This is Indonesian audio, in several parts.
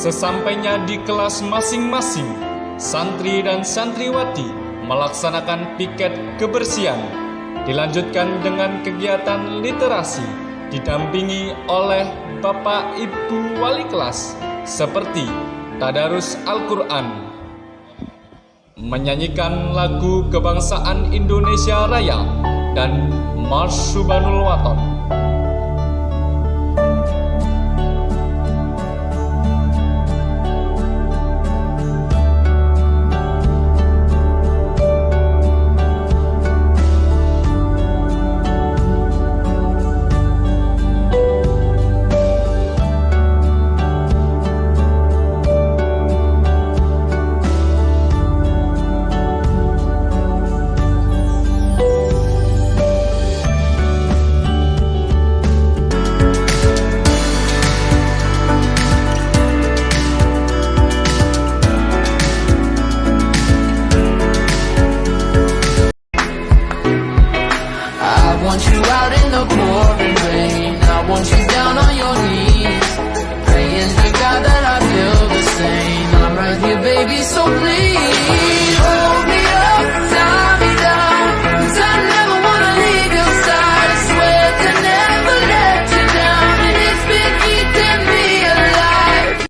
Sesampainya di kelas masing-masing, santri dan santriwati melaksanakan piket kebersihan. Dilanjutkan dengan kegiatan literasi, didampingi oleh Bapak Ibu Wali kelas seperti Tadarus Al-Quran, menyanyikan lagu kebangsaan Indonesia Raya, dan Mars Subhanul Waton. I want you out in the pouring rain. I want you down on your knees, praying to God that I feel the same. I'm right here, baby, so please hold me up, tie me down, 'cause I never wanna leave your side. I swear to never let you down, and it's been keeping me alive.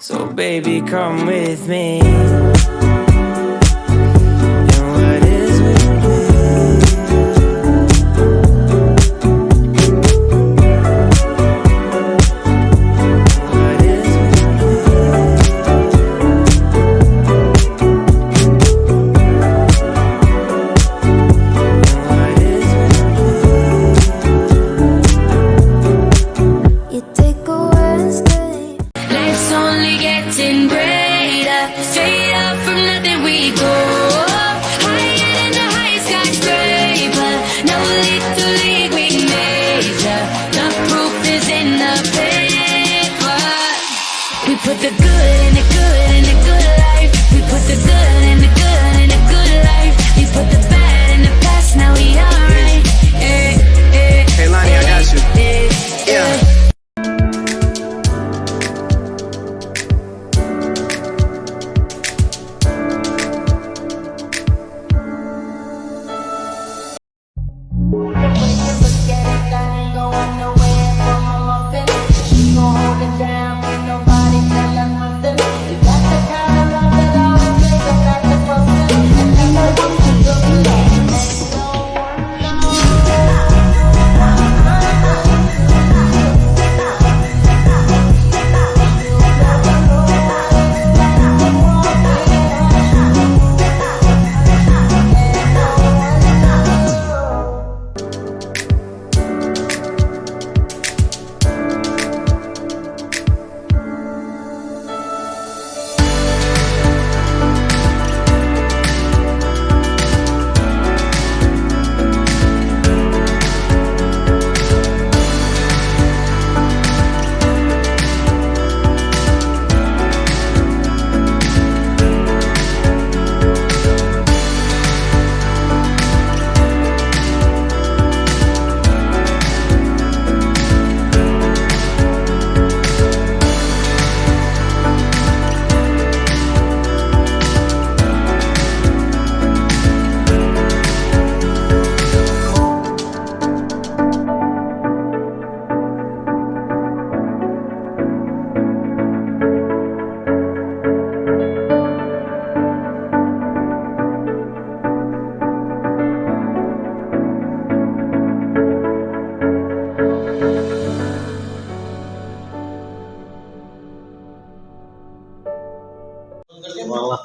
So baby, come with me. And what is with me? What is with me? And what is with me? You take a Wednesday. Life's only getting brighter. Straight up from nothing we go. Higher than the highest skyscraper. No little league we major. The proof is in the paper. We put the good in the good in the good life. We put the good in the good in the good life. We put the bad in the past. Now we alright. Hey Lonnie, I got you. Yeah.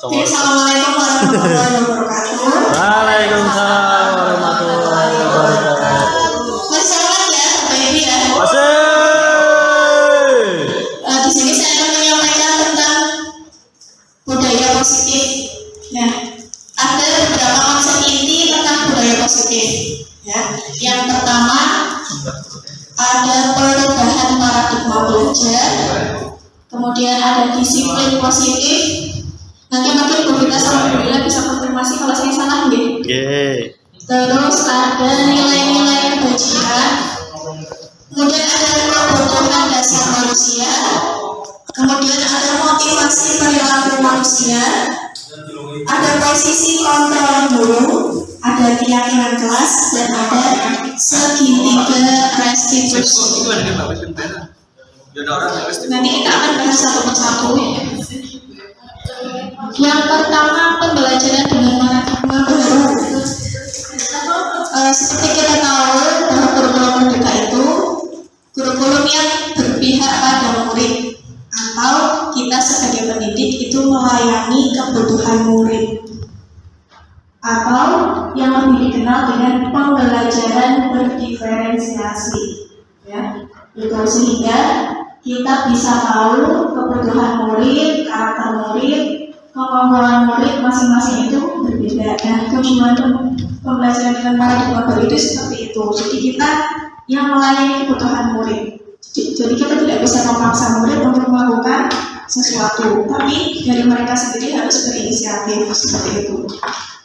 Assalamualaikum warahmatullahi wabarakatuh. Waalaikumsalam warahmatullahi wabarakatuh. Ya, yang pertama ada perubahan paradigma belajar, kemudian ada disiplin positif. Nanti mungkin Bu Rita sama Bu Lila bisa konfirmasi kalau saya salah nggih. Terus ada nilai-nilai kebajikan, kemudian ada kebutuhan dasar manusia, kemudian ada motivasi perilaku manusia, ada posisi kontrol guru, ada keyakinan kelas, dan ada segitiga restitusi. Nanti kita akan bahas satu persatu. Yang pertama, pembelajaran dengan paradigma baru. Seperti kita tahu bahwa kurikulum merdeka itu kurikulum yang berpihak pada murid, atau kita sebagai pendidik itu melayani kebutuhan murid, atau yang lebih dikenal dengan pembelajaran berdiferensiasi, ya. Itu sehingga kita bisa tahu kebutuhan murid, karakter murid, kemampuan murid masing-masing itu berbeda. Nah, tujuan pembelajaran dengan paradigma baru itu seperti itu. Jadi kita yang melayani kebutuhan murid. Jadi kita tidak bisa memaksa murid untuk melakukan sesuatu, tapi dari mereka sendiri harus berinisiatif seperti itu.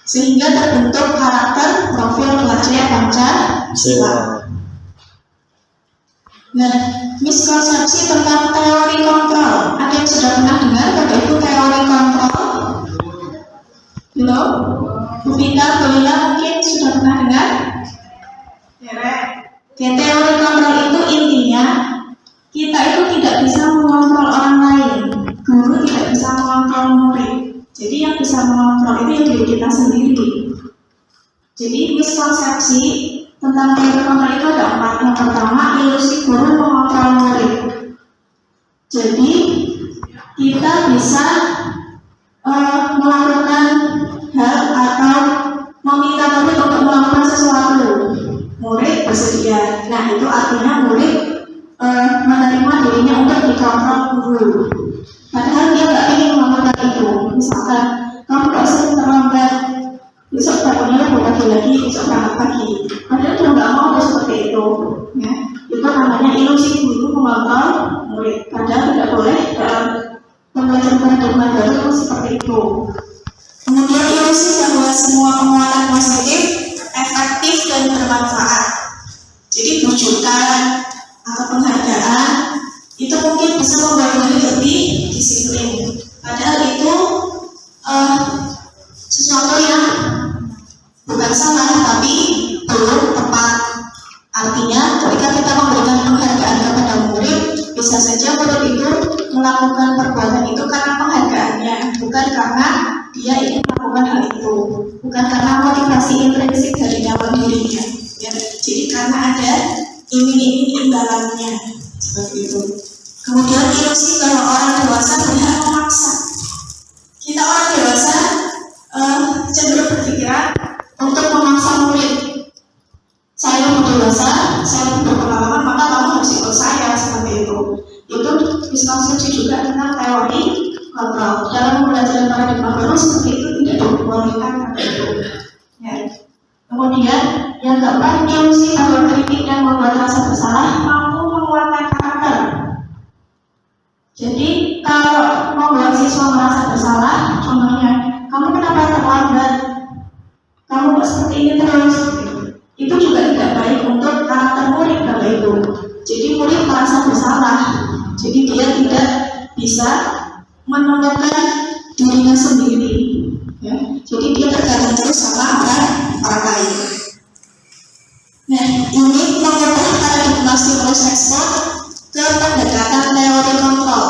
Sehingga terbentuk karakter profil pelajar Pancasila. Nah, miskonsepsi tentang teori kontrol. Ada yang sudah pernah dengar Bapak Ibu teori kontrol? Belum? Bu Vita, Bu Lila mungkin sudah pernah dengar? Teori kontrol itu intinya kita itu tidak bisa mengontrol orang lain. Guru tidak bisa mengontrol murid. Jadi yang bisa mengontrol itu yang diri kita sendiri. Jadi miskonsepsi tentang teori kontrol itu ada 4. Yang pertama, ilusi guru mengontrol murid. Jadi kita bisa melakukan hal atau meminta murid untuk melakukan sesuatu. Murid bersedia. Nah, itu artinya murid menerima dirinya untuk dikontrol guru. Padahal dia nggak ingin melakukan itu. Misalkan kamu kok sering terlambat, besok bangunnya lebih lagi, besok berangkat pagi. Padahal dia nggak mau seperti itu. Ya, itu namanya ilusi guru mengontrol murid. Padahal tidak boleh dalam pembelajaran paradigma baru seperti itu. Kemudian ilusi bahwa semua penguatan positif efektif dan bermanfaat. Jadi bujukan atau penghargaan itu mungkin bisa membuat murid lebih disiplin. Padahal itu sesuatu yang bukan salah tapi belum tepat. Artinya ketika kita memberikan penghargaan kepada murid, bisa saja murid itu melakukan perbuatan itu karena penghargaannya, bukan karena dia ingin melakukan hal itu, bukan karena motivasi intrinsik dari nyawa dirinya, ya. Jadi karena ada iming-iming imbalannya seperti itu. Kemudian ilusi bahwa orang dewasa berhak memaksa. Kita orang dewasa cenderung berpikiran untuk memaksa murid. Saya lebih dewasa, saya lebih berpengalaman, maka kamu harus ikut saya seperti itu. Itu miskonsepsi juga tentang teori kontrol. Dalam pembelajaran paradigma baru seperti itu tidak dibolehkan seperti itu. Ya. Kemudian yang keempat, ilusi bahwa kritik dan membuat rasa bersalah mampu menguatkan karakter. Jadi kalau membuat siswa merasa bersalah, contohnya, kamu kenapa terlambat? Kamu kok seperti ini terus? Itu juga tidak baik untuk karakter murid Bapak Ibu. Jadi murid merasa bersalah. Jadi dia tidak bisa menemukan dirinya sendiri. Ya. Jadi dia tergantung terus sama orang lain. Nah, ini mengubah paradigma stimulus ekspor ke pendekatan teori kontrol.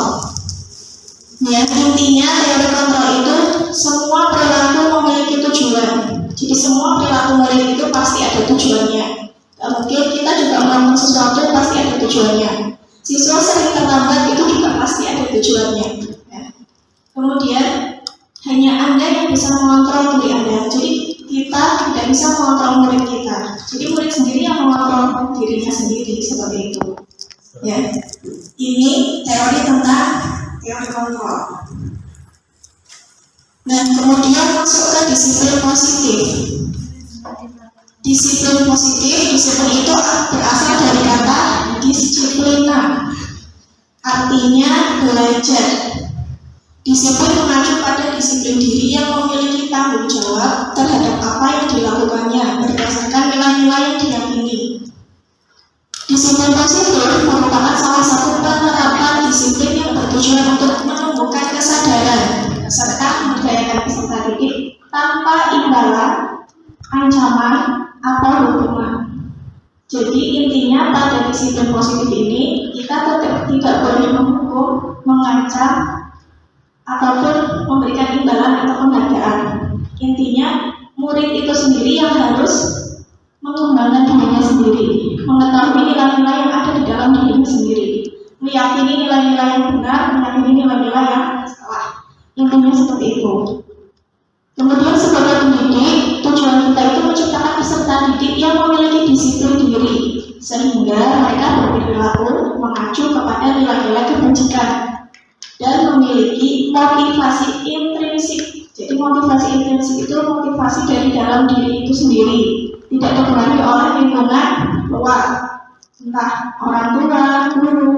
Ya, intinya teori kontrol itu semua perilaku memiliki tujuan. Jadi semua perilaku murid itu pasti ada tujuannya. Mungkin kita juga melakukan sesuatu pasti ada tujuannya. Siswa sering terlambat itu juga pasti ada tujuannya. Ya. Kemudian hanya Anda yang bisa mengontrol diri Anda. Jadi kita tidak bisa mengontrol murid kita. Jadi murid sendiri yang mengontrol dirinya sendiri seperti itu. Ya. Ini teori tentang teori kontrol. Nah, kemudian masuk ke disiplin positif. Disiplin positif, disiplin itu berasal dari kata disiplina, artinya belajar. Disiplin mengacu pada disiplin diri yang memiliki tanggung jawab terhadap apa yang dilakukannya berdasarkan nilai-nilai yang diyakini. Disiplin positif merupakan salah satu penerapan disiplin yang bertujuan untuk menumbuhkan kesadaran serta memberdayakan peserta didik tanpa imbalan, ancaman, atau hukuman. Jadi intinya pada disiplin positif ini kita tetap tidak boleh menghukum, mengancam, ataupun memberikan imbalan atau penghargaan. Intinya murid itu sendiri yang harus mengembangkan dirinya sendiri, mengetahui nilai-nilai yang ada di dalam dirinya sendiri, meyakini nilai-nilai yang benar, meyakini nilai-nilai yang salah. Intinya seperti itu. Kemudian sebagai pendidik, tujuan kita itu menciptakan peserta didik yang memiliki disiplin diri, sehingga mereka berperilaku mengacu kepada nilai-nilai kebajikan dan memiliki motivasi intrinsik. Jadi motivasi intrinsik itu motivasi dari dalam diri itu sendiri, tidak dipengaruhi oleh lingkungan luar, entah orang tua, guru,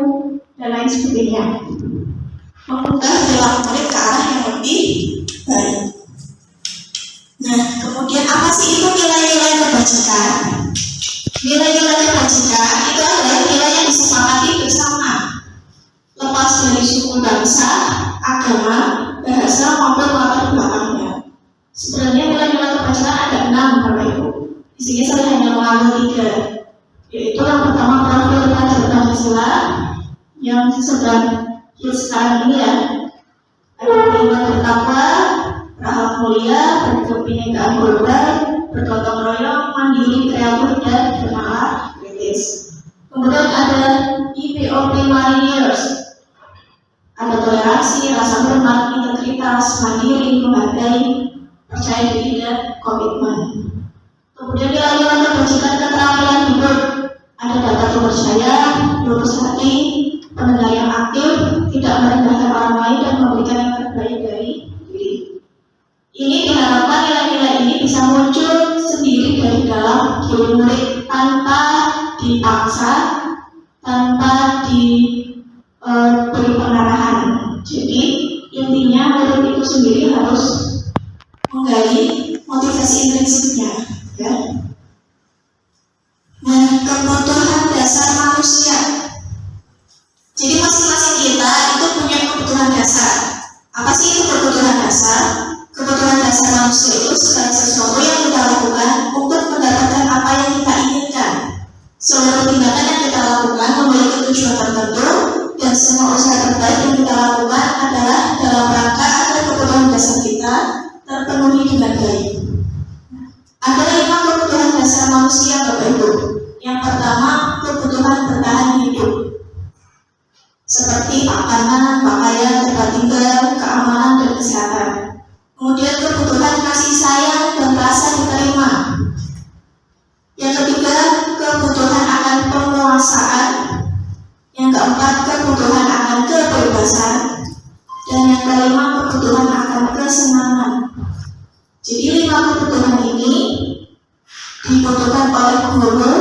dan lain sebagainya. Mengubah perilaku murid ke arah yang lebih baik. Nah, kemudian apa sih itu nilai-nilai kebajikan? Nilai-nilai kebajikan itu adalah nilai yang disepakati bersama, lepas dari suku bangsa, agama, bahasa maupun latar belakangnya. Sebenarnya nilai-nilai kebajikan ada 6 Bapak Ibu. Di sini saya hanya mengambil 3, yaitu yang pertama profil pelajar Pancasila yang sedang sekarang ini ya, ada beriman bertakwa, berakhlak mulia, berkebinekaan global, bergotong royong, mandiri, kreatif, dan bernalar kritis. Kemudian ada IPOP Mariners, ada toleransi, rasa hormat, integritas, mandiri, menghargai, percaya diri, dan komitmen. Kemudian nilai-nilai kebajikan keterampilan hidup, ada dapat dipercaya, lurus hati, pendengar yang aktif, tidak merendahkan orang lain, dan memberikan yang terbaik dari diri. Ini diharapkan nilai-nilai ini bisa muncul sendiri dari dalam diri murid tanpa dipaksa, tanpa diberi pengarahan. Jadi intinya murid itu sendiri harus menggali motivasi intrinsiknya. Ya. Nah, kebutuhan dasar manusia. Jadi masing-masing kita itu punya kebutuhan dasar. Apa sih itu kebutuhan dasar? Kebutuhan dasar manusia itu segala sesuatu yang kita lakukan untuk mendapatkan apa yang kita inginkan. Seluruh tindakan yang kita lakukan memiliki tujuan tertentu, dan semua usaha terbaik yang kita lakukan adalah dalam rangka agar kebutuhan dasar kita terpenuhi dengan baik. Ada 5 kebutuhan dasar manusia Bapak Ibu. Yang pertama, kebutuhan bertahan hidup, seperti makanan, pakaian, tempat tinggal, keamanan, dan kesehatan. Kemudian kebutuhan kasih sayang dan rasa diterima. Yang ketiga, kebutuhan akan penguasaan. Yang keempat, kebutuhan akan kebebasan. Dan yang kelima, kebutuhan akan kesenangan. Jadi 5 kebutuhan ini dibutuhkan oleh guru,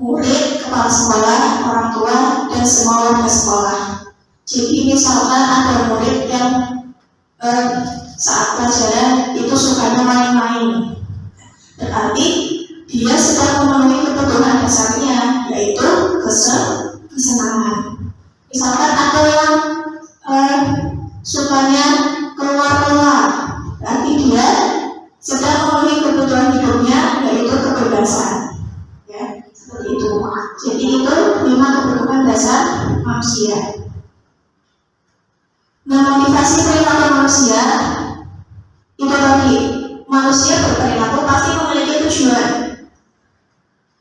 murid, kepala sekolah, orang tua, dan semua warga sekolah. Jadi misalkan ada murid yang saat pelajaran itu sukanya main-main, berarti dia sedang memenuhi kebutuhan dasarnya, yaitu kesenangan. Misalkan ada yang sukanya keluar-keluar, berarti dia sedang memenuhi kebutuhan hidupnya, yaitu kebebasan. Ya, seperti itu. Jadi itu 5 kebutuhan dasar manusia. Nah, motivasi perilaku manusia itu tadi, manusia berperilaku pasti memiliki tujuan.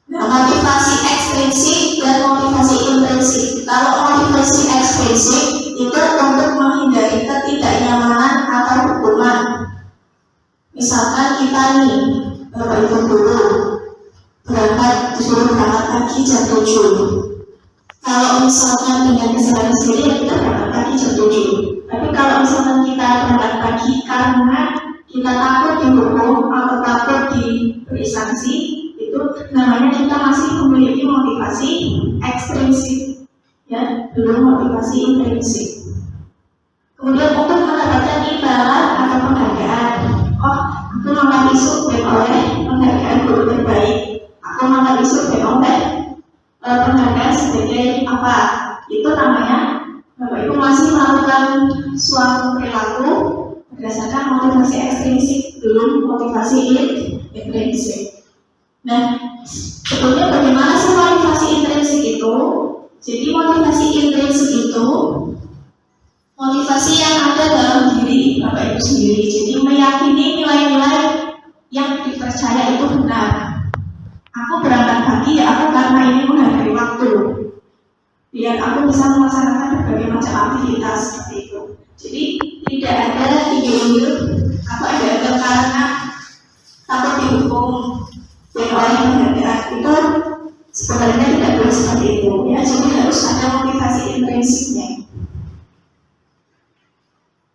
Nah, motivasi ekstrinsik dan motivasi intrinsik. Kalau motivasi ekstrinsik itu untuk menghindari ketidaknyamanan atau hukuman. Misalkan kita nih, Bapak Ibu guru, disuruh berangkat pagi jam 7. Kalau misalkan dengan kesadaran sendiri, kita berangkat pagi jam 7. Tapi kalau misalkan kita berangkat pagi karena kita takut dihukum atau takut diberi sanksi, itu motivasi ekstrinsik, ya, belum motivasi intrinsik. Kemudian untuk mendapatkan imbalan atau penghargaan, oh, aku mengangkat isu oleh penghargaan guru terbaik, aku mengangkat isu oleh penghargaan sebagai apa? Itu namanya Bapak Ibu masih melakukan suatu perilaku berdasarkan motivasi ekstrinsik, belum motivasi intrinsik. Nah, sebetulnya bagaimana sih motivasi intrinsik itu? Jadi motivasi intrinsik itu motivasi yang ada dalam diri Bapak Ibu sendiri. Jadi meyakini nilai-nilai yang dipercaya itu benar. Aku berangkat pagi ya aku karena ini menghargai waktu, biar aku bisa melaksanakan berbagai macam aktivitas seperti itu. Jadi tidak ada ide-ide atau ada karena takut dihukum dan oleh penghargaan, itu sebenarnya tidak boleh seperti itu, ya. Jadi harus ada motivasi intrinsiknya.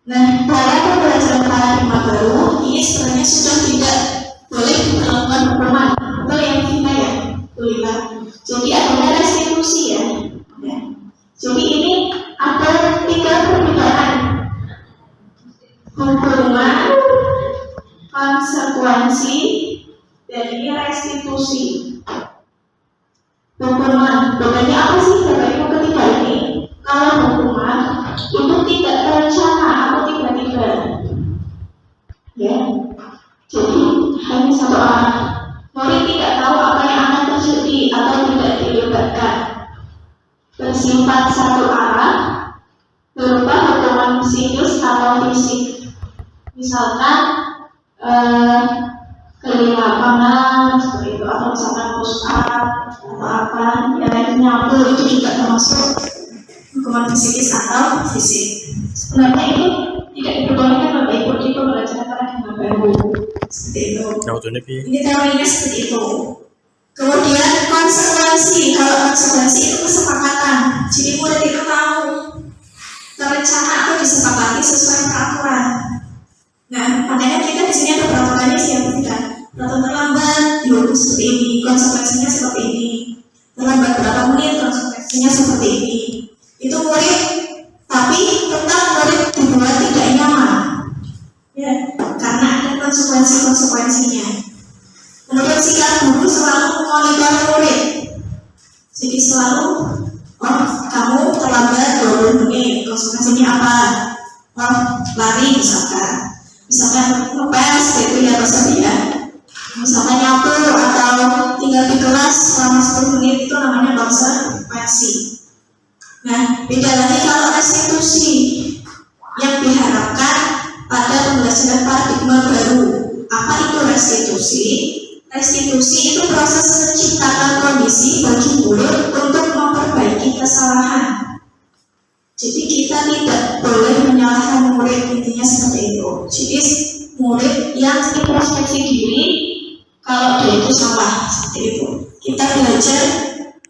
Nah, dalam pembelajaran paradigma baru ini sebenarnya sudah tidak boleh dilakukan hukuman, atau yang kita ya tulisan. Jadi adanya restitusi ya. Jadi ini ada 3 perbedaan: hukuman, konsekuensi, dan ini restitusi. Hukuman, bedanya apa sih Bapak Ibu ketiga ini? Kalau hukuman itu tidak terencana atau tiba-tiba, ya. Jadi hanya satu arah. Murid tidak tahu apa yang akan terjadi atau tidak dilibatkan. Bersifat satu arah, berupa hukuman psikis atau fisik. Misalkan keliling lapangan seperti itu, atau misalkan push up atau apa, ya nyapu, itu juga termasuk hukuman psikis atau fisik. Sebenarnya itu tidak diperbolehkan Bapak Ibu di pembelajaran paradigma baru seperti itu. Ini teorinya seperti itu. Kemudian konsekuensi, kalau konsekuensi itu kesepakatan. Jadi murid itu tahu terencana atau disepakati sesuai peraturan. Nah, makanya kita di sini ada peraturannya siapa tidak? Datang terlambat dihukum seperti ini, konsekuensinya seperti ini. Terlambat berapa menit, konsekuensinya seperti ini. Itu murid, tapi tetap murid dibuat tidak nyaman, ya, karena ada konsekuensinya. Kemudian sikap guru selalu memonitor murid. Jadi selalu, oh kamu terlambat 20 menit, konsekuensinya apa? Oh lari misalkan ngepes gitu ya ya. Misalkan nyapu atau tinggal di kelas selama 10 menit, itu namanya konsekuensi. Nah, beda lagi kalau restitusi yang diharapkan pada pembelajaran paradigma baru. Apa itu restitusi? Restitusi itu proses menciptakan kondisi bagi murid untuk memperbaiki kesalahan. Jadi kita tidak boleh menyalahkan murid, intinya seperti itu. Jadi murid yang introspeksi diri kalau dia itu salah, seperti itu. Kita belajar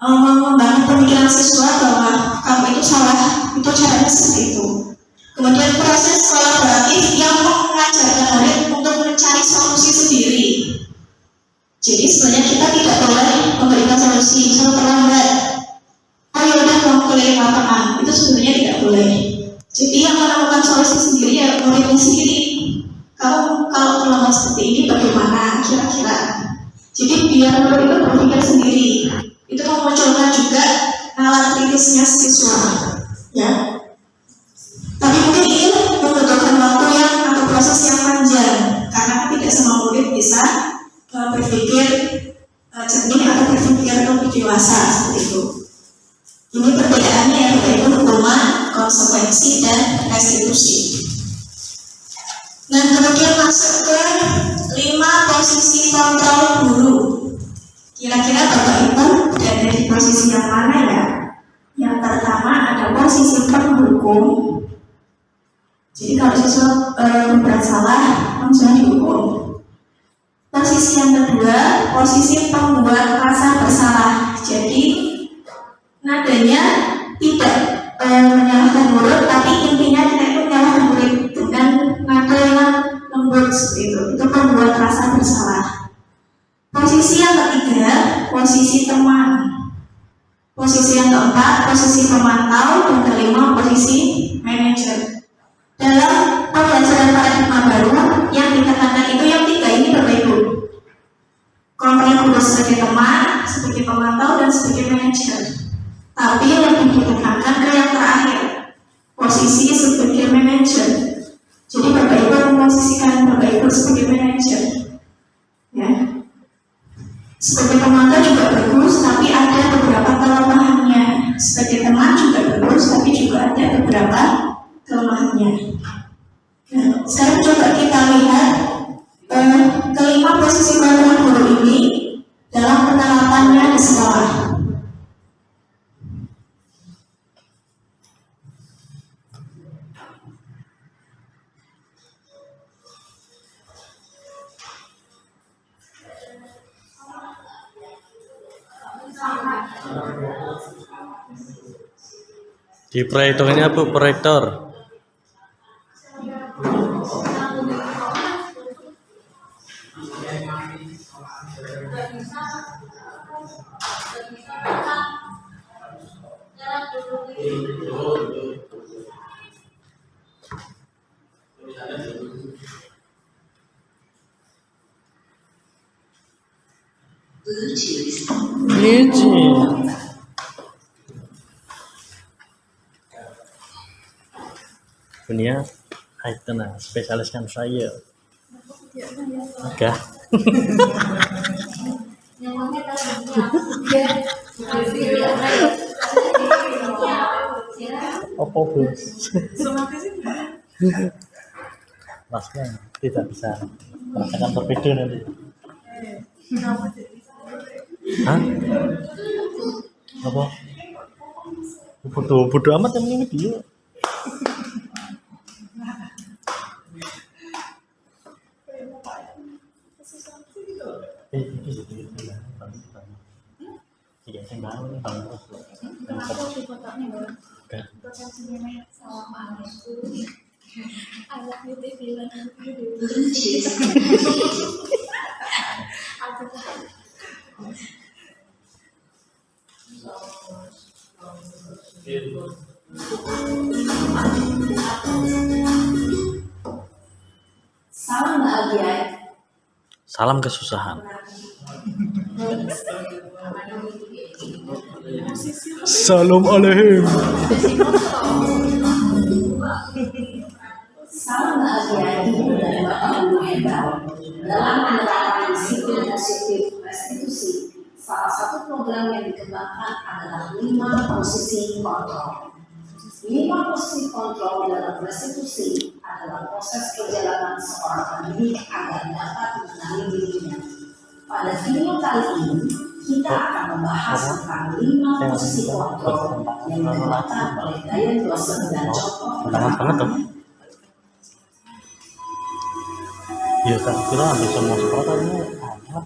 membangun pemikiran siswa bahwa kamu itu salah, itu caranya seperti itu. Kemudian proses kolaboratif yang mengajarkan murid untuk mencari solusi sendiri. Jadi sebenarnya kita tidak boleh memberikan solusi, misalnya terlambat, oh ya udah kamu keliling lapangan, itu sebenarnya tidak boleh. Jadi yang menemukan solusi sendiri ya muridnya sendiri. Kamu kalau terlambat seperti ini bagaimana kira-kira? Jadi biar murid itu berpikir sendiri. Itu memunculkan juga nalar kritisnya siswa, ya. Tapi mungkin ini membutuhkan waktu yang atau proses yang panjang, karena tidak semua murid bisa berpikir jernih atau berpikir lebih dewasa seperti itu. Ini perbedaannya ya, yaitu hukuman, konsekuensi, dan restitusi. Nah, kemudian masuk ke 5 posisi kontrol guru. Kira-kira Bapak Ibu berada di posisi yang mana ya? Yang pertama ada posisi penghukum. Jadi kalau siswa berbuat salah, langsung dihukum. Posisi yang kedua, posisi pembuat rasa bersalah. Jadi nadanya tidak menyalahkan murid, tapi intinya kita itu menyalahkan murid dengan nada yang lembut seperti itu. Itu pembuat rasa bersalah. Posisi yang ketiga, posisi teman. Posisi yang keempat, posisi pemantau, dan kelima, posisi manajer. Dalam pembelajaran paradigma baru, yang ditekankan itu yang tiga ini Bapak Ibu. Kelompok yang kedua sebagai teman, sebagai pemantau, dan sebagai manajer. Tapi lebih ditekankan ke yang terakhir, posisi sebagai manajer. Jadi Bapak Ibu memposisikan Bapak Ibu sebagai manajer. Ya. Sebagai pemantau juga bagus, tapi ada beberapa kelemahannya. Sebagai teman juga bagus, tapi juga ada beberapa kelemahannya. Nah, sekarang coba kita lihat kelima posisi bantuan guru ini dalam penerapannya di sekolah. Di proyektornya Bu, proyektor. Dunia itu nah spesialis kan saya. Oke. Apa Bu? Masnya tidak bisa merasakan torpedo nanti. Hah? Apa? Bodoh amat yang ini dia. Iya, saya tahu nih bang. Salam bahagia. Salam kesusahan. Salam alaikum. Salam bahagia ibu dan bapak guru hebat dalam menerapkan disiplin positif restitusi. Salah satu program yang dikembangkan adalah 5 posisi kontrol. 5 posisi kontrol dalam restitusi adalah proses perjalanan seorang pendidik agar dapat mengenali dirinya. Pada video kali ini, kita akan membahas tentang 5 posisi kontrol yang dikembangkan oleh Dayan Dosen dan contoh Banget. Ya kan kira hampir semua sekolah ini ada.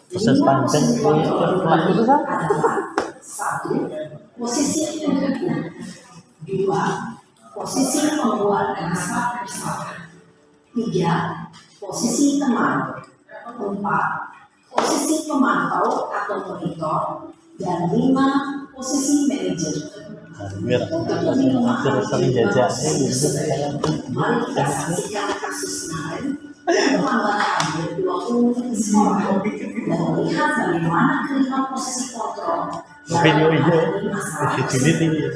Proses panjang itu itu kan. 1. Posisi pendukung. 2. Posisi pembuat dan bersama. 3. Posisi teman. 4. Posisi pemantau atau monitor. Dan 5. Posisi manajer. Biar sering jajak Mari kita saksikan kasus kemarin yang menggambarkan 20 menit di sekolah dan melihat bagaimana kelima posisi kontrol video ini tinggi.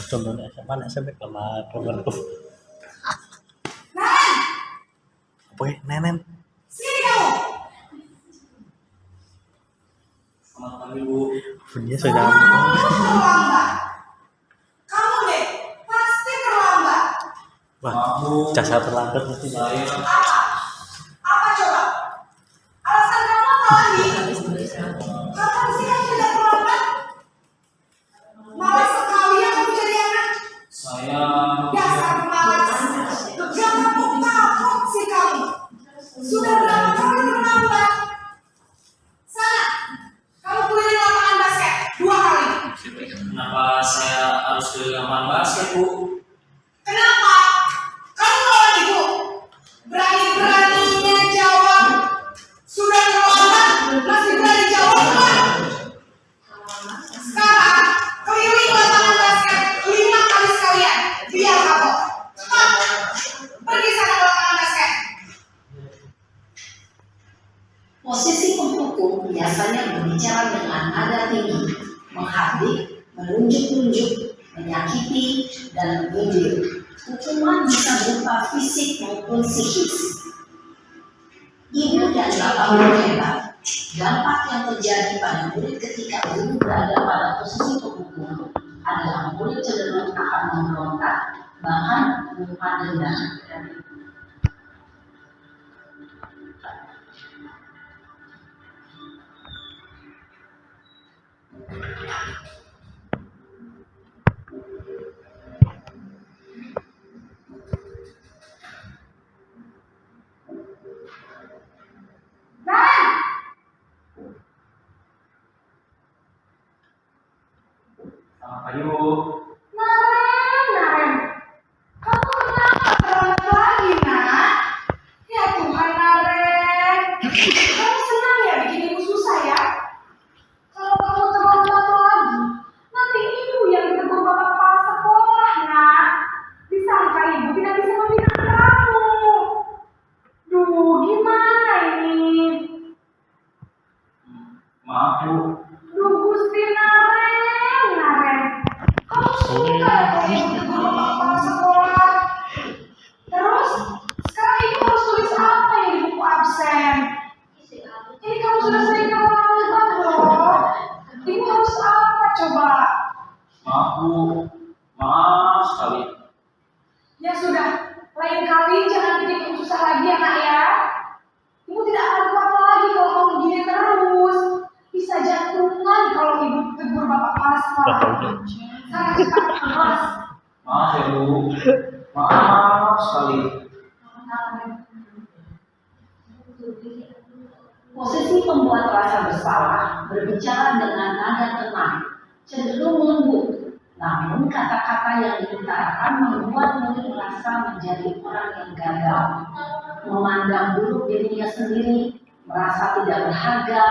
Contohnya SMP kelar kelar tuh. Apa ya, Nenen? Bunyinya sudah. Kamu deh, pasti terlambat. Wah, jasa terlambat mesti. Apa coba? Alasan kamu apa lagi? Kapan sih kamu tidak terlambat? Malas sekali ya kamu jadi anak. Dasar malas. Jangan kapok sih kamu. Sudah berapa kali terlambat? Sana, kamu keliling lapangan basket 2 kali. Kenapa saya Posisi penghukum biasanya berbicara dengan nada tinggi, menghardik, menunjuk-nunjuk, menyakiti, dan menyindir. Hukuman bisa berupa fisik maupun psikis. Ibu dan bapak guru hebat. Dampak yang terjadi pada murid ketika guru berada pada posisi penghukum adalah murid cenderung akan memberontak, bahkan menyimpan dendam. Selamat pagi, Bu. Naren, kamu kenapa telat lagi, nak? Ya Tuhan, Naren. Kamu senang ya bikin ibu susah ya? Kalau kamu terlambat lagi, nanti ibu yang ditegur bapak kepala sekolah, nak. Disangka ibu tidak bisa membina kamu. Duh, gimana ini? Maaf, Bu. Duh, Gusti Naren. Kamu suka ya kalau ibu tegur bapak kepala sekolah? Terus, sekarang ibu harus tulis apa ya di buku absen? Ini kamu sudah sering terlambat loh. Ibu harus apa coba? Maaf, Bu. Maaf sekali. Ya sudah, lain kali jangan bikin ibu susah lagi ya nak ya. Ibu tidak akan kuat lagi kalau kamu begini terus. Bisa jantungan kalau ibu tegur bapak kepala sekolah. Sangat cepat keras. Maaf ya, Bu. Maaf sekali. Posisi pembuat rasa bersalah berbicara dengan nada tenang, cenderung lembut. Namun kata-kata yang diutarakan membuat murid merasa menjadi orang yang gagal, memandang buruk dirinya sendiri, merasa tidak berharga,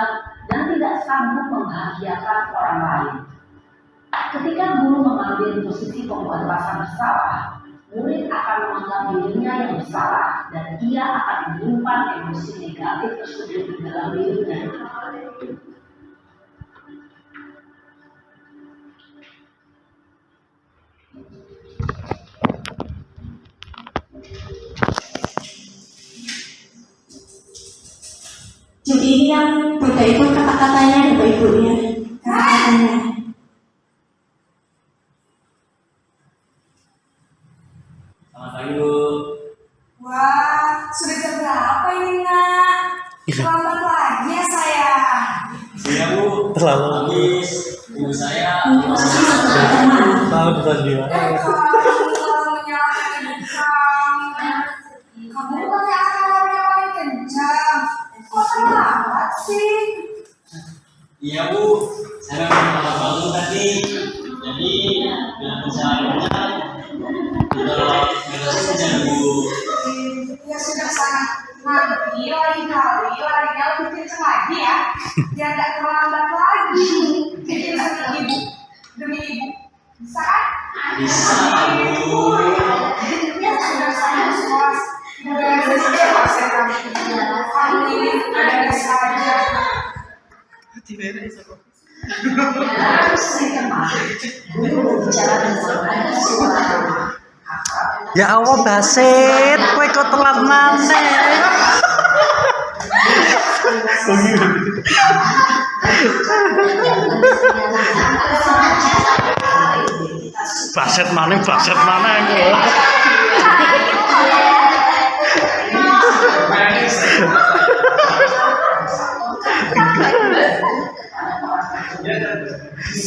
dan tidak sanggup membahagiakan orang lain. Ketika guru mengambil posisi pembuat rasa bersalah, murid akan menganggap dirinya yang bersalah dan ia akan menyimpan emosi negatif tersebut di dalam dirinya. Jadi ini yang beda itu kata-katanya Bapak Ibunya. Kata-katanya. Selamat pagi, Bu. Wah, sudah jam berapa ini nak? Terlambat lagi ya saya. Iya, Bu. Terlalu. Habis ibu saya. Tahu bukan gimana. Kamu menyalahkan ibu kamu. Kamu bukannya akalnya paling kencang. Kok terlambat sih? Iya, Bu. Saya memang terlambat bangun tadi. Jadi, bilang perjalanannya udah selesai, Bu. Ya sudah sana. Nanti lain kali larinya lebih kencang lagi ya. Biar gak terlambat lagi. Jadi demi ibu. Demi ibu. Bisa kan? Bisa, Bu. Ya sudah saya sekolah. Udah selesai pasien kamu. Kamu ini ada saja. Harus saya kemarin, guru berbicara dengan nada suara lemah. Ya Allah, Basit, kowe kok telat maneh. Basit maneh kok.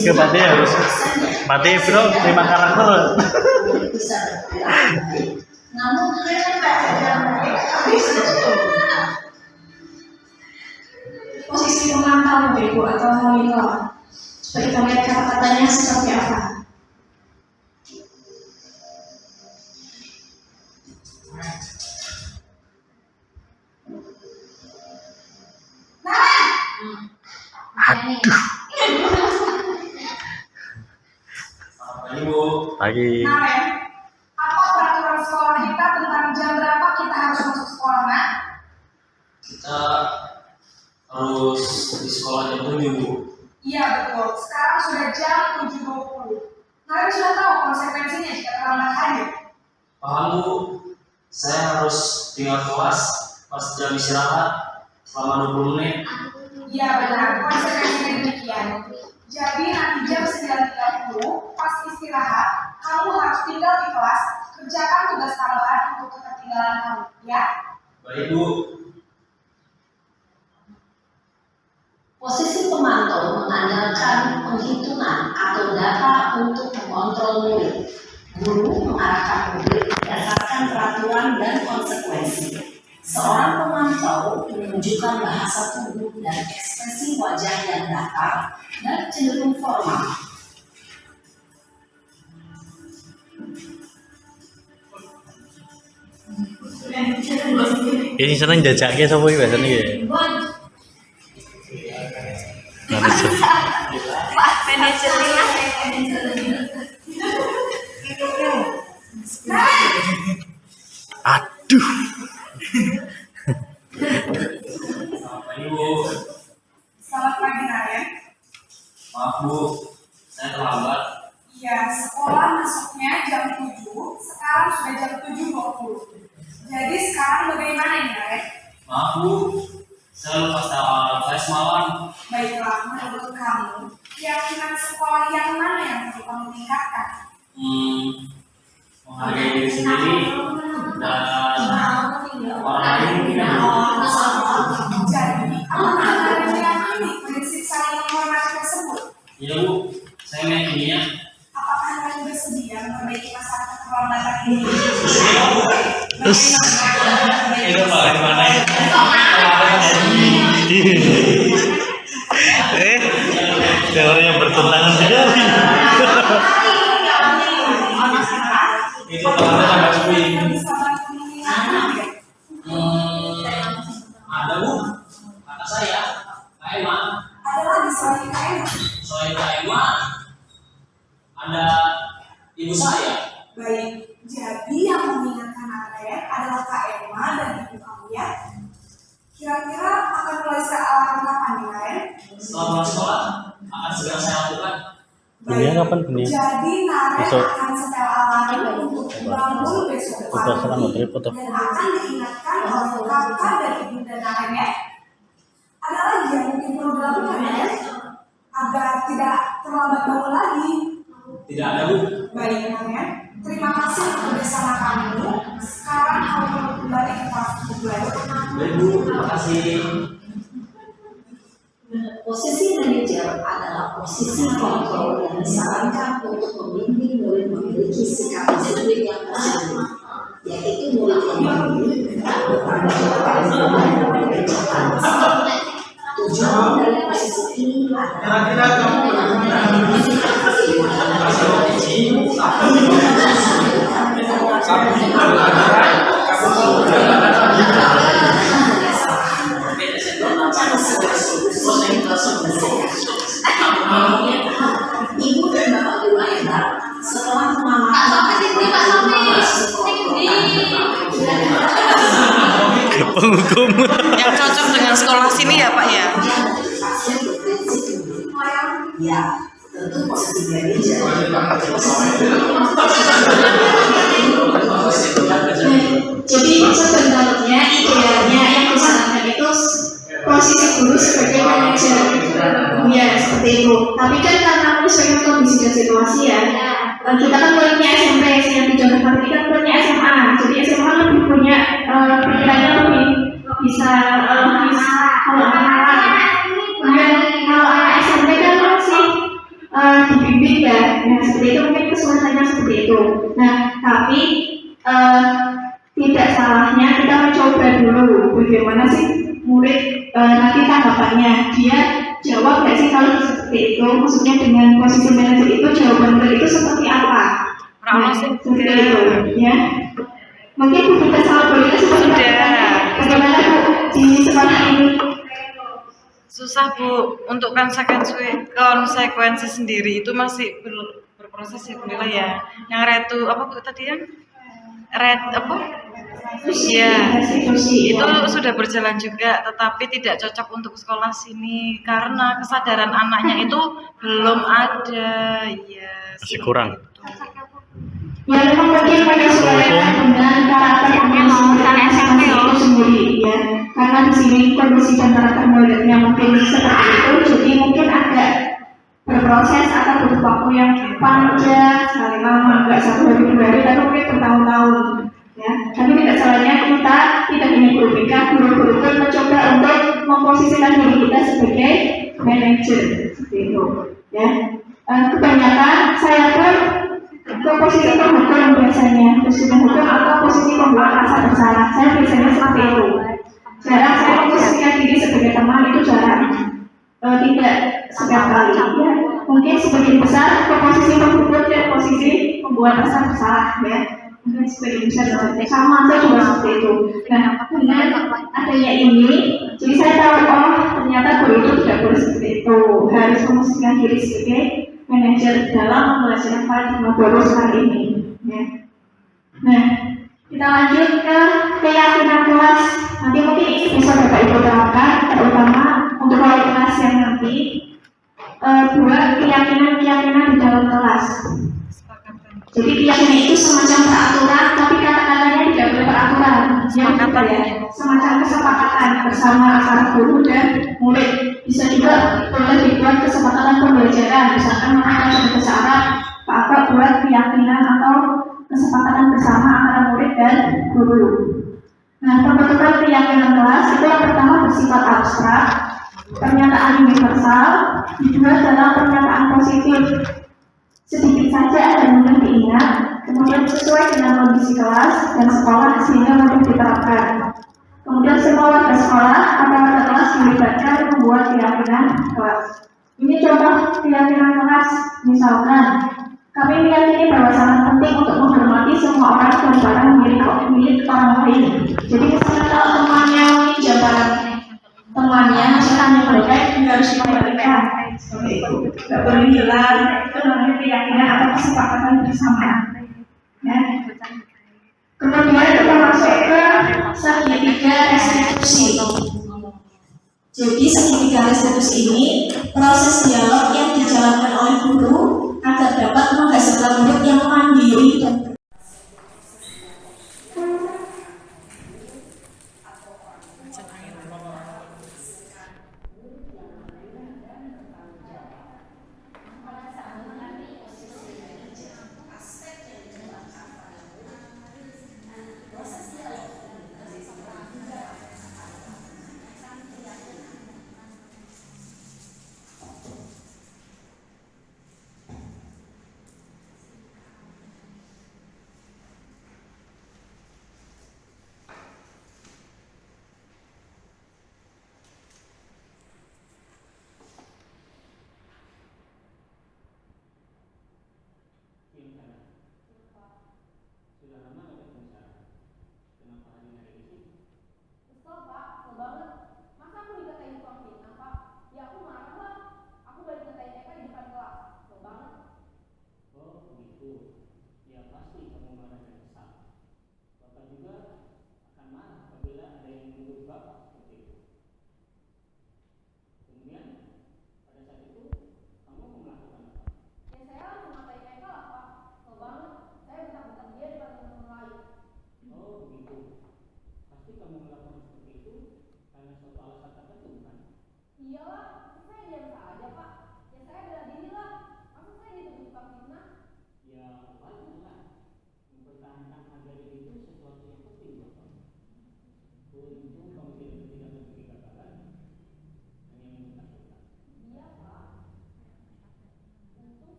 Ke Pati harus Pati bro 5 karakter. Bisa berperilaku. Namun Posisi pemantau Ibu atau monitor. Supaya kita lihat kata-katanya seperti apa. Pagi, Bu. Pagi. Naren, apa peraturan sekolah kita tentang jam berapa kita harus masuk sekolah, nak? Kita harus harus di sekolah jam 7, Bu. Iya betul, sekarang sudah jam 7.20. Kalian sudah tahu konsekuensinya jika terlambat hadir? Paham, Bu. Saya harus tinggal kelas pas jam istirahat selama 20 menit. Iya benar, konsekuensinya demikian. Jadi nanti jam 9.30 pas istirahat, kamu harus tinggal di kelas, kerjakan tugas tambahan untuk ketertinggalan kamu, ya? Baik, Bu. Posisi pemantau mengandalkan penghitungan atau data untuk mengontrol murid. Guru mengarahkan murid berdasarkan peraturan dan konsekuensi. Seorang pemantau menunjukkan bahasa tubuh dan ekspresi wajah yang datar dan cenderung formal. Ini seneng jajaknya sapa iki biasane iki. Aduh. Baik, Bu. Selamat pagi, Naren. Maaf, Bu. Saya terlambat. Iya, sekolah masuknya jam 7, sekarang sudah jam 7.20. Jadi sekarang bagaimana ini, Naren? Maaf, Bu. Saya lupa alarm saya semalam. Baiklah, menurut kamu, keyakinan sekolah yang mana yang perlu kamu tingkatkan? Menghargai diri sendiri dan orang lain mungkin. Jadi, apakah kalian meyakini prinsip saling menghormati tersebut? Iya, Bu. Saya meyakininya. Apakah kalian bersedia memperbaiki masalah keterlambatan ini? Itu Pak, di mana ya? Teori yang bertentangan sekali. Itu kalau tanggal 10. Ada, Bu. Kata saya, Kak Emma. Ada lagi selain kalian. Selain Kak Emma, ada ibu saya. Baik, jadi yang mengingatkan kalian adalah Kak Emma dan ibu kamu ya. Kira-kira akan mulai alarm kapan nih kalian? Setelah pulang sekolah, akan segera saya lakukan. Dunia kapan dunia? Jadi Naren Besok. akan setel alarm untuk bangun besok Foto sama pagi foto. dan akan diingatkan oleh kakak dan ibu dan Naren ya. Ada lagi yang mungkin perlu dilakukan ya, agar tidak terlambat bangun lagi. Tidak ada, Bu. Baik Naren, terima kasih untuk bersama kamu. Sekarang kamu perlu kembali ke kelas untuk belajar. Baik, Bu. Terima kasih. Posisi manajer adalah posisi kontrol yang disarankan untuk membimbing murid memiliki sikap disiplin yang positif, yaitu murid yang memiliki bertanggung jawab dan mengerjakan. Tujuan dari posisi ini Ibu dan Bapak Guru Aida setelah Penghukum. Yang cocok dengan sekolah sini ya Pak ya? Ya, tentu posisi manajer. Jadi sebenarnya idealnya yang disarankan itu posisi guru sebagai manajer, ya seperti itu. Tapi kan karena menyesuaikan kondisi dan situasi ya, kita kan muridnya SMP, yang dicontoh tadi kan muridnya SMA. Jadi SMA lebih punya pikirannya lebih bisa kalau anak SMP kan masih dibimbing ya, seperti itu mungkin kesulitannya seperti itu. Nah tapi tidak salahnya kita mencoba dulu bagaimana sih murid nanti tanggapannya, dia jawab nggak sih kalau seperti itu, maksudnya dengan posisi manajer itu jawaban murid itu seperti apa? Nah, seperti itu ya. Mungkin Bu Fita sama Bu Lina seperti apa? Bagaimana Bu di sekolah ini? Susah Bu, untuk konsekuensi sendiri itu masih berproses ya Bu Lila ya. Yang retu apa Bu tadi yang? Iya, restitusi itu ya. sudah berjalan juga, tetapi tidak cocok untuk sekolah sini karena kesadaran anaknya itu belum ada. Iya, Masih kurang. Ya memang mungkin menyesuaikan dengan karakter masing-masing itu sendiri ya. Karena di sini kondisi dan karakter muridnya mungkin seperti itu, jadi mungkin agak berproses atau butuh waktu yang panjang, sekali lama, nggak 1 hari 2 hari, tapi mungkin bertahun-tahun. Ya, tapi tidak salahnya kita tidak hanya guru BK, guru-guru pun mencoba untuk memposisikan diri kita sebagai manajer seperti itu. Ya, kebanyakan saya pun ke posisi penghukum biasanya, posisi penghukum atau posisi pembuat rasa bersalah. Saya biasanya seperti itu. Jarang saya memposisikan diri sebagai teman, itu jarang. Tidak setiap kali. Ya, mungkin sebagian besar ke posisi penghukum dan posisi pembuat rasa bersalah. Ya, mungkin sebagian besar seperti itu. Sama saya juga seperti itu. Nah, dengan adanya ini, jadi saya tahu oh ternyata guru itu tidak boleh seperti itu. Harus memposisikan diri sebagai manajer dalam pembelajaran paradigma baru sekarang ini. Ya. Nah, kita lanjut ke keyakinan kelas. Nanti mungkin ini bisa Bapak Ibu terangkan, terutama untuk wali kelas yang nanti buat keyakinan-keyakinan di dalam kelas. Jadi keyakinan itu semacam peraturan, tapi kata-katanya tidak boleh peraturan. Ya, semacam kesepakatan bersama antara guru dan murid. Bisa juga boleh dibuat kesepakatan pembelajaran, misalkan menggunakan bahasa Arab, Pak buat keyakinan atau kesepakatan bersama antara murid dan guru. Nah, pembentukan keyakinan kelas itu yang pertama bersifat abstrak, pernyataan universal, dibuat dalam pernyataan positif, sedikit saja dan mudah diingat, kemudian sesuai dengan kondisi kelas dan sekolah sehingga mudah diterapkan. Kemudian semua warga sekolah atau warga kelas dilibatkan membuat keyakinan kelas. Ini contoh keyakinan kelas, misalkan kami meyakini bahwa sangat penting untuk menghormati semua orang dan barang milik orang lain. Jadi misalnya kalau temannya meminjam barang temannya, misalnya yang berbeda, harus dikembalikan. Seperti itu, tidak boleh hilang. Itu namanya keyakinan atau kesepakatan bersama. Ya. Kemudian kita masuk ke segitiga restitusi. Jadi segitiga restitusi ini proses dialog yang dijalankan oleh guru agar dapat menghasilkan murid yang mandiri dan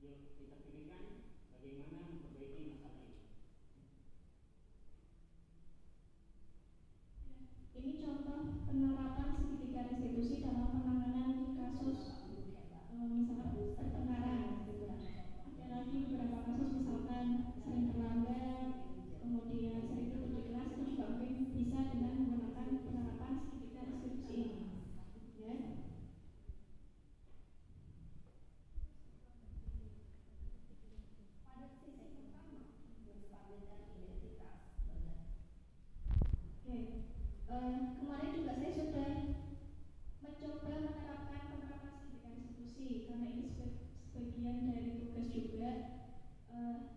Yuk kita pikirkan bagaimana memperbaiki masalah ini. Ini contoh penerapan segitiga restitusi dalam penanganan kasus misalkan pertengkaran. Ada lagi beberapa kasus misalkan sering terlambat, kemudian sering tidur di kelas, itu juga mungkin bisa dengan menggunakan penerapan segitiga restitusi ini. Ya. Pada sesi pertama, menstabilkan identitas. Oke. Kemarin juga saya sudah mencoba menerapkan penerapan segitiga restitusi karena ini sebagian dari tugas juga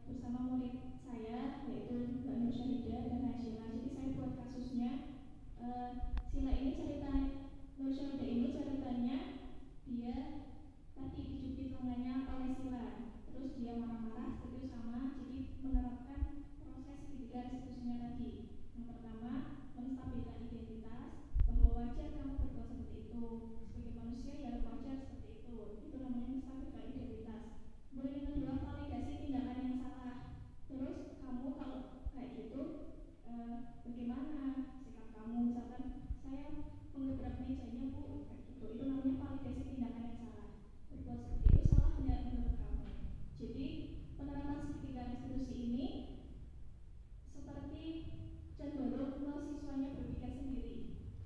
bersama murid saya yaitu Mbak Nur Syahida dan Hasyila. Jadi saya buat kasusnya. Sila ini cerita Nur Syahida ini ceritanya dia tadi dijubit tangannya oleh Sila, terus dia marah-marah terus sama, jadi menerapkan proses segitiga restitusinya tadi. Yang pertama, menstabilkan identitas, bahwa wajar kamu berbuat seperti itu, sebagai manusia ya wajar seperti itu namanya menstabilkan identitas. Kemudian yang kedua, validasi tindakan yang salah. Terus kamu kalau kayak gitu bagaimana sikap kamu, misalkan saya menggebrak mejanya bu, kayak gitu, itu namanya validasi tindakan yang salah. Berbuat seperti itu salah tidak menurut kamu. Jadi penerapan segitiga restitusi ini seperti cenderung siswanya berpikir sendiri,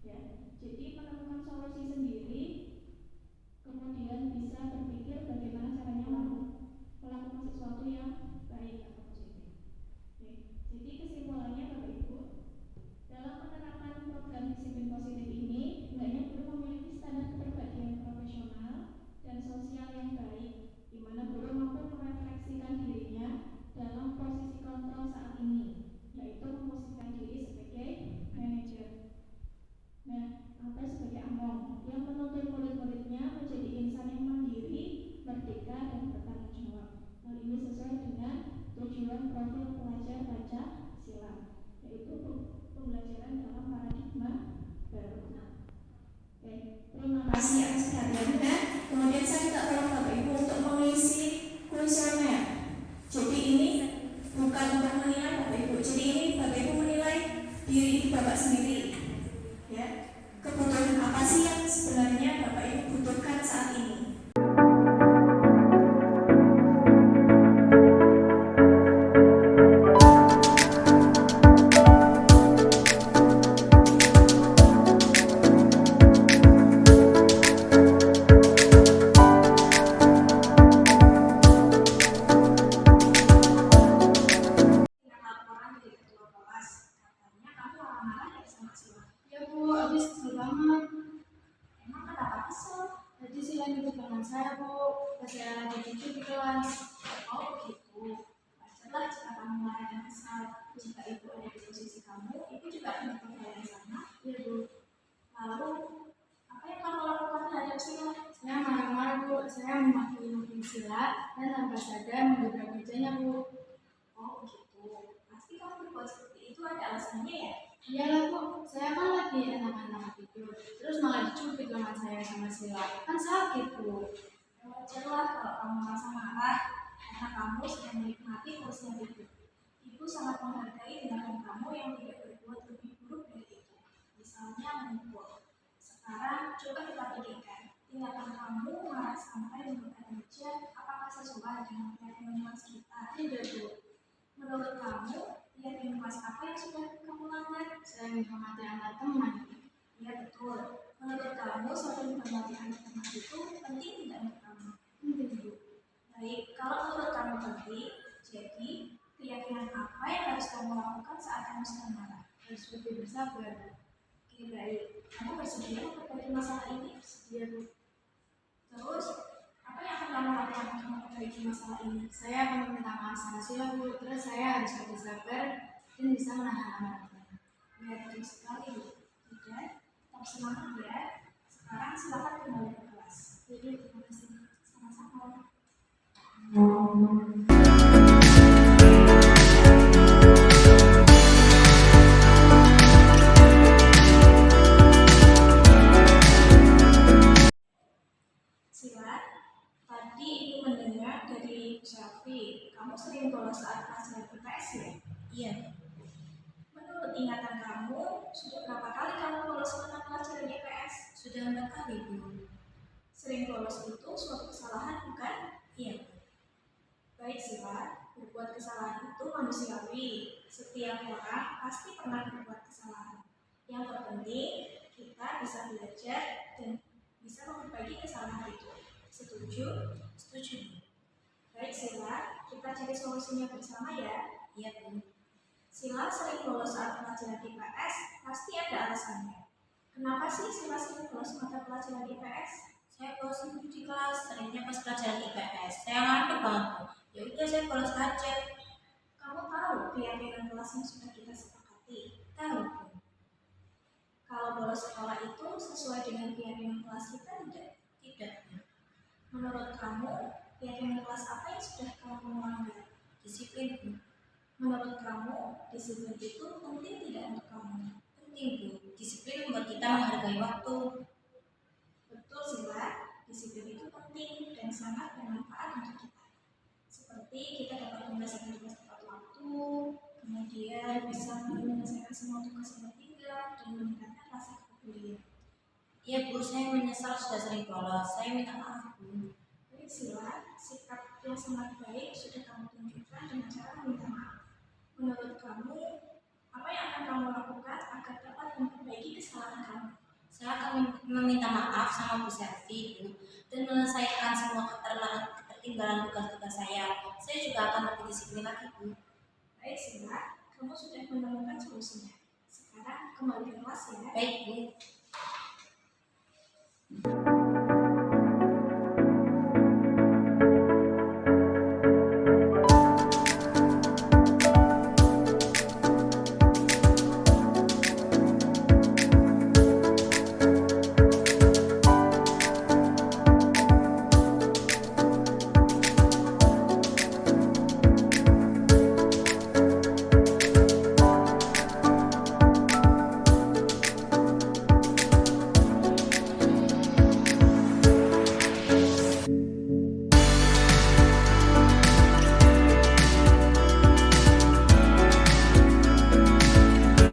ya. Jadi menemukan solusi sendiri, kemudian bisa berpikir bagaimana caranya melakukan sesuatu yang baik atau positif. Oke. Jadi kesimpulannya Bapak Ibu, dalam penerapan program disiplin positif ini, hendaknya guru memiliki standar kepribadian profesional dan sosial yang baik, di mana guru mampu merefleksikan dirinya dalam posisi kontrol saat ini, yaitu memposisikan diri sebagai manajer. Nah, atau sebagai among yang menuntut murid-muridnya menjadi insan yang mandiri, merdeka, dan bertanggung jawab. Hal ini sesuai dengan tujuan profil pelajar Pancasila, yaitu pembelajaran dalam paradigma baru. Oke, terima kasih atas perhatiannya. Kemudian saya minta tolong Bapak Ibu untuk mengisi kuesioner. Jadi ini bukan untuk menilai Bapak Ibu. Jadi ini Bapak Ibu menilai diri Bapak sendiri. Ya, kebutuhan apa sih yang sebenarnya Bapak Ibu butuhkan saat ini? Laporan dari ketua kelas, katanya kamu marah-marah ya sama Sila. Ya bu, habis kesel banget. Emang kenapa kesel? Tadi Sila ngikut dengan saya bu, pas saya lagi tidur di kelas. Oh begitu. Wajarlah jika kamu marah dan kesal. Jika ibu ada di posisi kamu, ibu juga akan berbuat hal yang sama. Iya bu. Lalu apa yang kamu lakukan terhadap Sila? Saya marah-marah bu, saya memaki Sila dan tanpa sadar menggebrak mejanya bu. Oh begitu. Pasti kamu berbuat seperti itu ada alasannya ya? Iyalah bu, saya kan lagi enak-enak tidur, terus malah dicubit lengan saya sama Sila, kan sakit bu. Wajarlah kalau kamu merasa marah, karena kamu sedang menikmati porsinya tidur. Ibu sangat menghargai tindakan kamu yang tidak berbuat lebih buruk dari itu, misalnya memukul. Sekarang coba kita pikirkan, tindakan kamu marah sampai membakar meja, apakah sesuai dengan keyakinan mas kita? Tidak bu. Menurut kamu, keyakinan mas apa yang sudah kamu langgar? Saya menghormati antar teman. Ya betul. Menurut kamu, saling menghormati antar teman itu penting tidak untuk kamu? Penting bu. Baik, kalau menurut kamu penting, jadi keyakinan apa yang harus kamu lakukan saat kamu sedang marah? Harus lebih bersabar. Oke baik. Kamu bersedia memperbaiki masalah ini? Bersedia bu. Terus, apa yang akan kamu lakukan untuk memperbaiki masalah ini? Saya akan meminta maaf sama Sila bu, terus saya harus lebih sabar dan bisa menahan amarahnya. Ya betul sekali bu. Tidak, tetap semangat ya. Sekarang silakan kembali ke kelas. Jadi terima kasih. Sama-sama. Sila, Tadi Ibu mendengar dari Syafi, kamu sering bolos saat pelajaran IPS ya? Iya. Menurut ingatan kamu, sudah berapa kali kamu bolos mata pelajaran IPS? Sudah 4 kali, Bu. Sering bolos itu suatu kesalahan bukan? Iya. Baik Sila, berbuat kesalahan itu manusiawi. Setiap orang pasti pernah berbuat kesalahan. Yang terpenting, kita bisa belajar dan bisa memperbaiki kesalahan itu. Setuju? Setuju, Bu. Baik Sila, kita cari solusinya bersama ya. Iya, Bu. Sila sering bolos saat pelajaran IPS, pasti ada alasannya. Kenapa sih Sila sering bolos mata pelajaran IPS? Saya bolos di kelas, seringnya pas pelajaran IPS. Saya ngantuk banget, Bu. Ya udah saya bolos aja. Kamu tahu keyakinan kelas yang sudah kita sepakati? Tahu, Bu. Kalau bolos sekolah itu sesuai dengan keyakinan kelas kita tidak? Tidak, Bu. Menurut kamu, keyakinan kelas apa yang sudah kamu melanggar? Disiplin, Bu. Menurut kamu, disiplin itu penting tidak untuk kamu? Penting, Bu. Disiplin membuat kita menghargai waktu. Betul Sila, disiplin itu penting dan sangat bermanfaat untuk kita. Seperti kita dapat menyelesaikan tugas tepat waktu, kemudian bisa menyelesaikan semua tugas dengan tinggal dan meningkatkan rasa kepedulian. Iya, Bu. Saya menyesal sudah sering bolos. Saya minta maaf, Bu. Baik Sila, sikap yang sangat baik sudah kamu tunjukkan dengan cara meminta maaf. Menurut kamu, apa yang akan kamu lakukan agar dapat memperbaiki kesalahan kamu? Saya akan meminta maaf sama Bu Selvi, Bu, dan menyelesaikan semua ketertinggalan tugas-tugas saya. Saya juga akan lebih disiplin lagi, Bu. Baik Sila, kamu sudah menemukan solusinya. Sekarang kembali ke kelas ya. Baik, Bu.